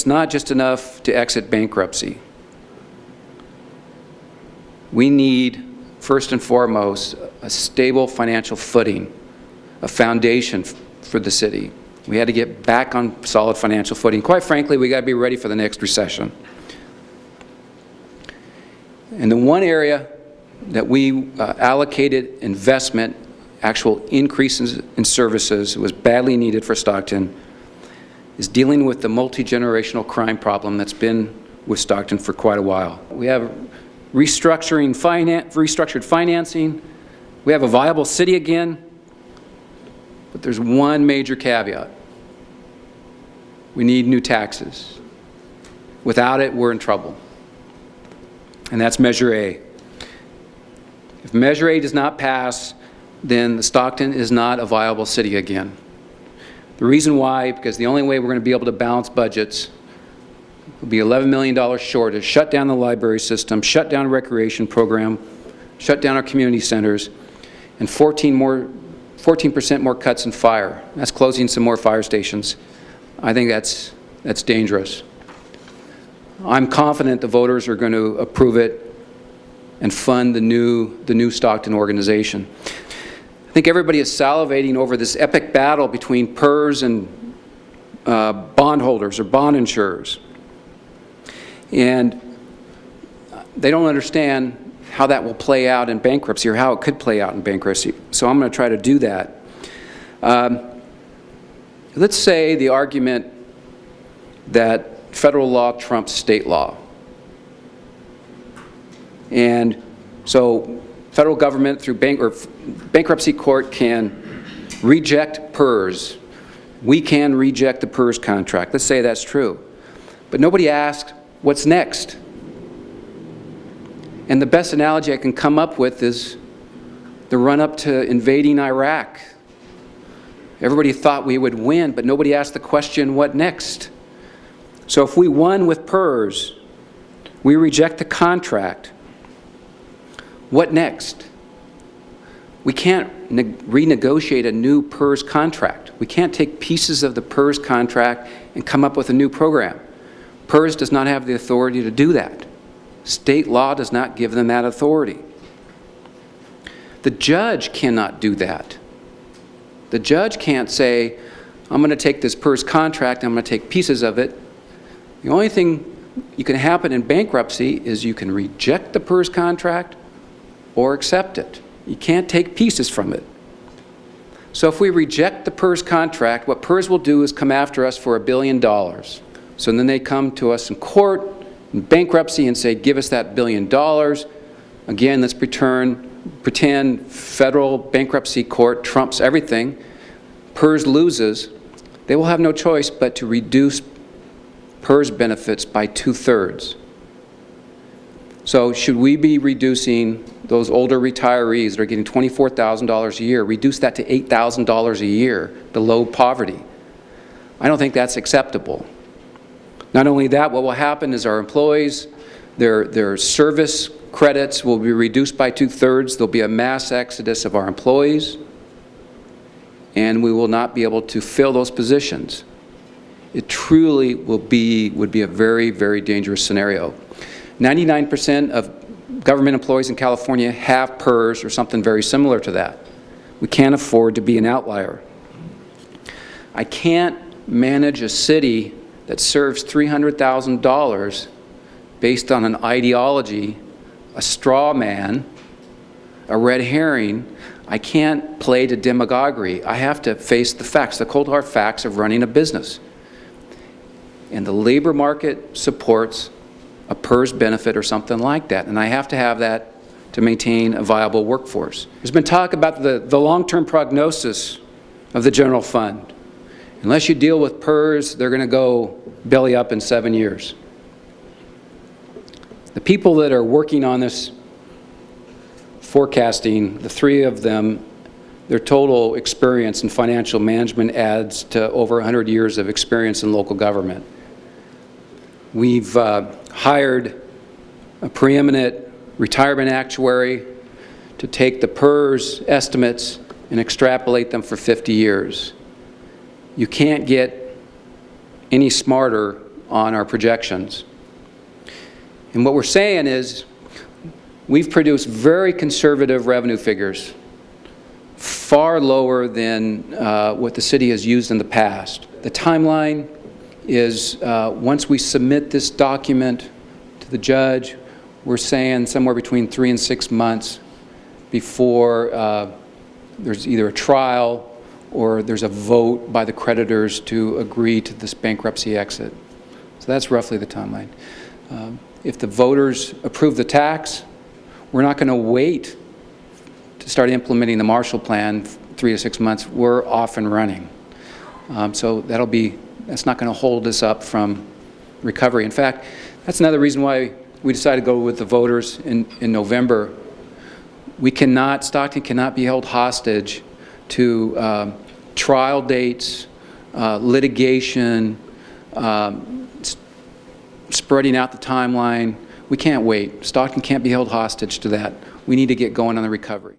it's not just enough to exit bankruptcy. We need, first and foremost, a stable financial footing, a foundation for the city. We had to get back on solid financial footing. Quite frankly, we got to be ready for the next recession. And the one area that we allocated investment, actual increases in services, was badly needed for Stockton, is dealing with the multi-generational crime problem that's been with Stockton for quite a while. We have restructured financing. We have a viable city again, but there's one major caveat. We need new taxes. Without it, we're in trouble. And that's Measure A. If Measure A does not pass, then Stockton is not a viable city again. The reason why, because the only way we're going to be able to balance budgets will be $11 million short, is shut down the library system, shut down a recreation program, shut down our community centers, and 14% more cuts in fire. That's closing some more fire stations. I think that's dangerous. I'm confident the voters are going to approve it and fund the new Stockton organization. I think everybody is salivating over this epic battle between PERS and bondholders or bond insurers. And they don't understand how that will play out in bankruptcy, or how it could play out in bankruptcy. So I'm going to try to do that. Let's say the argument that federal law trumps state law. And so federal government through bankruptcy court can reject PERS. We can reject the PERS contract. Let's say that's true. But nobody asked, what's next? And the best analogy I can come up with is the run-up to invading Iraq. Everybody thought we would win, but nobody asked the question, what next? So if we won with PERS, we reject the contract, what next? We can't renegotiate a new PERS contract. We can't take pieces of the PERS contract and come up with a new program. PERS does not have the authority to do that. State law does not give them that authority. The judge cannot do that. The judge can't say, I'm going to take this PERS contract, I'm going to take pieces of it. The only thing you can happen in bankruptcy is you can reject the PERS contract or accept it. You can't take pieces from it. So if we reject the PERS contract, what PERS will do is come after us for $1 billion. So then they come to us in court, in bankruptcy, and say, give us that $1 billion. Again, let's pretend federal bankruptcy court trumps everything. PERS loses. They will have no choice but to reduce PERS benefits by 2/3. So should we be reducing those older retirees that are getting $24,000 a year, reduce that to $8,000 a year, below poverty? I don't think that's acceptable. Not only that, what will happen is our employees, their service credits will be reduced by 2/3. There'll be a mass exodus of our employees, and we will not be able to fill those positions. It truly would be a very, very dangerous scenario. 99% of government employees in California have PERS or something very similar to that. We can't afford to be an outlier. I can't manage a city that serves $300,000 based on an ideology, a straw man, a red herring. I can't play to demagoguery. I have to face the facts, the cold hard facts of running a business. And the labor market supports a PERS benefit or something like that, and I have to have that to maintain a viable workforce. There's been talk about the long-term prognosis of the general fund. Unless you deal with PERS, they're going to go belly up in 7 years. The people that are working on this forecasting, the three of them, their total experience in financial management adds to over 100 years of experience in local government. We've hired a preeminent retirement actuary to take the PERS estimates and extrapolate them for 50 years. You can't get any smarter on our projections. And what we're saying is we've produced very conservative revenue figures, far lower than what the city has used in the past. The timeline is once we submit this document to the judge, we're saying somewhere between 3 and 6 months before there's either a trial or there's a vote by the creditors to agree to this bankruptcy exit. So that's roughly the timeline. If the voters approve the tax, we're not going to wait to start implementing the Marshall Plan 3 to 6 months. We're off and running. So that's not going to hold us up from recovery. In fact, that's another reason why we decided to go with the voters in November. Stockton cannot be held hostage to trial dates, litigation, spreading out the timeline. We can't wait. Stockton can't be held hostage to that. We need to get going on the recovery.